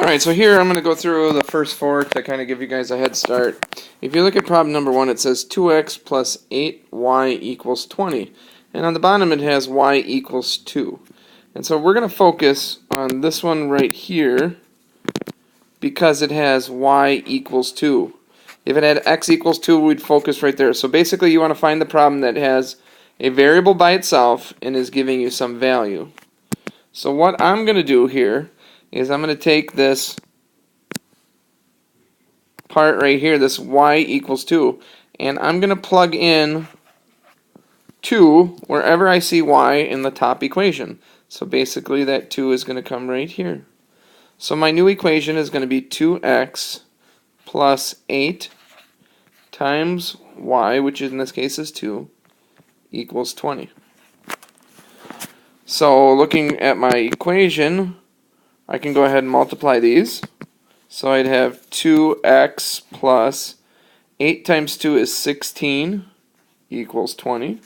Alright, so here I'm going to go through the first four to kind of give you guys a head start. If you look at problem number 1, it says 2x plus 8y equals 20. And on the bottom it has y equals 2. And so we're going to focus on this one right here because it has y equals 2. If it had x equals 2, we'd focus right there. So basically you want to find the problem that has a variable by itself and is giving you some value. So what I'm going to do here is I'm going to take this part right here, this y equals 2, and I'm going to plug in 2 wherever I see y in the top equation. So basically that 2 is going to come right here. So my new equation is going to be 2x plus 8 times y, which in this case is 2, equals 20. So looking at my equation, I can go ahead and multiply these. So I'd have 2x plus 8 times 2 is 16 equals 20.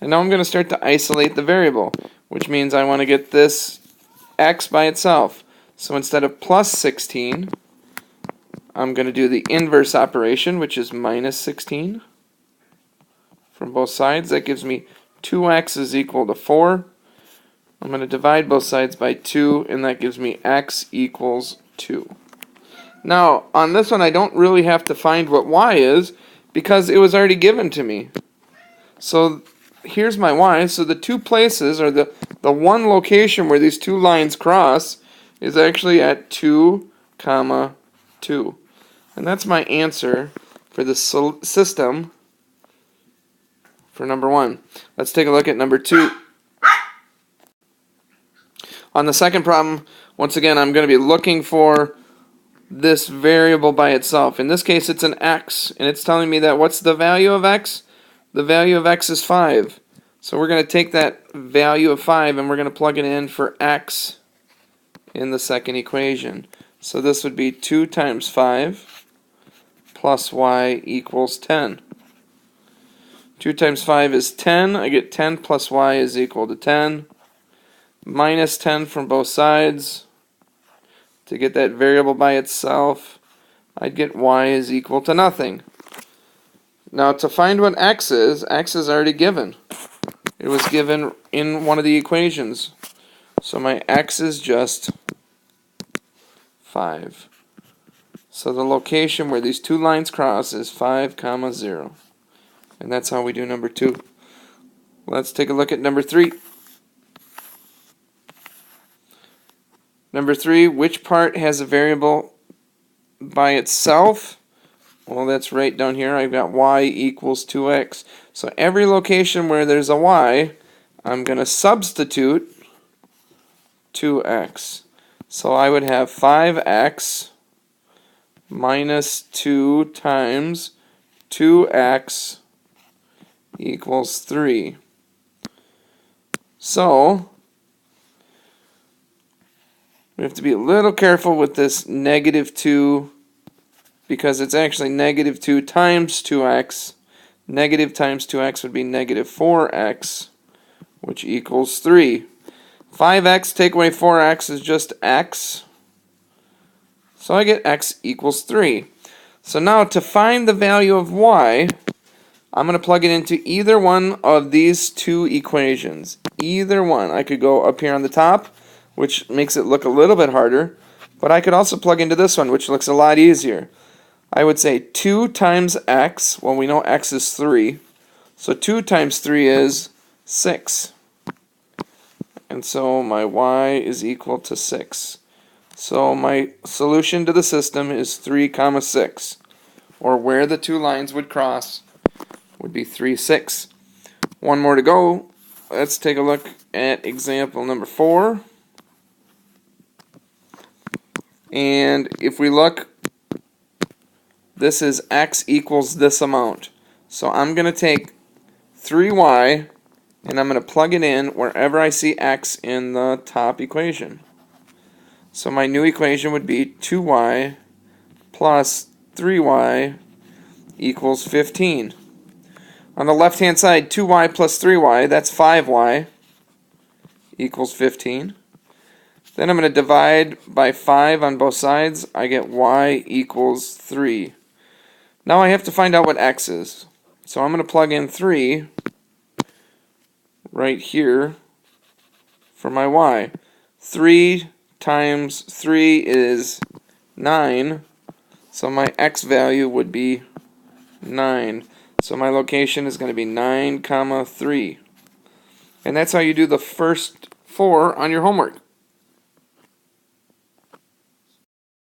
And now I'm going to start to isolate the variable, which means I want to get this x by itself. So instead of plus 16, I'm going to do the inverse operation, which is minus 16 from both sides. That gives me 2x is equal to 4. I'm going to divide both sides by 2, and that gives me x equals 2. Now, on this one, I don't really have to find what y is because it was already given to me. So here's my y. So the two places, or the one location where these two lines cross, is actually at 2, 2. And that's my answer for the system for number 1. Let's take a look at number 2. On the second problem, once again, I'm going to be looking for this variable by itself. In this case, it's an x, and it's telling me that what's the value of x? The value of x is 5. So we're going to take that value of 5 and we're going to plug it in for x in the second equation. So this would be 2 times 5 plus y equals 10. 2 times 5 is 10. I get 10 plus y is equal to 10. Minus 10 from both sides. To get that variable by itself, I'd get y is equal to nothing. Now to find what x is already given. It was given in one of the equations. So my x is just 5. So the location where these two lines cross is 5, 0. And that's how we do number 2. Let's take a look at number 3. Number 3, which part has a variable by itself? Well, that's right down here. I've got y equals 2x. So every location where there's a y, I'm going to substitute 2x. So I would have 5x minus 2 times 2x equals 3. So we have to be a little careful with this negative 2 because it's actually negative 2 times 2x. Negative times 2x would be negative 4x, which equals 3. 5x take away 4x is just x. So I get x equals 3. So now to find the value of y, I'm going to plug it into either one of these two equations. Either one. I could go up here on the top, which makes it look a little bit harder, but I could also plug into this one, which looks a lot easier. I would say 2 times x, well we know x is 3, so 2 times 3 is 6. And so my y is equal to 6. So my solution to the system is 3, 6, or where the two lines would cross would be 3, 6. One more to go. Let's take a look at example number 4. And if we look, this is x equals this amount. So I'm going to take 3y and I'm going to plug it in wherever I see x in the top equation. So my new equation would be 2y plus 3y equals 15. On the left hand side, 2y plus 3y, that's 5y equals 15. Then I'm going to divide by 5 on both sides. I get y equals 3. Now I have to find out what x is. So I'm going to plug in 3 right here for my y. 3 times 3 is 9. So my x value would be 9. So my location is going to be 9, 3. And that's how you do the first 4 on your homework.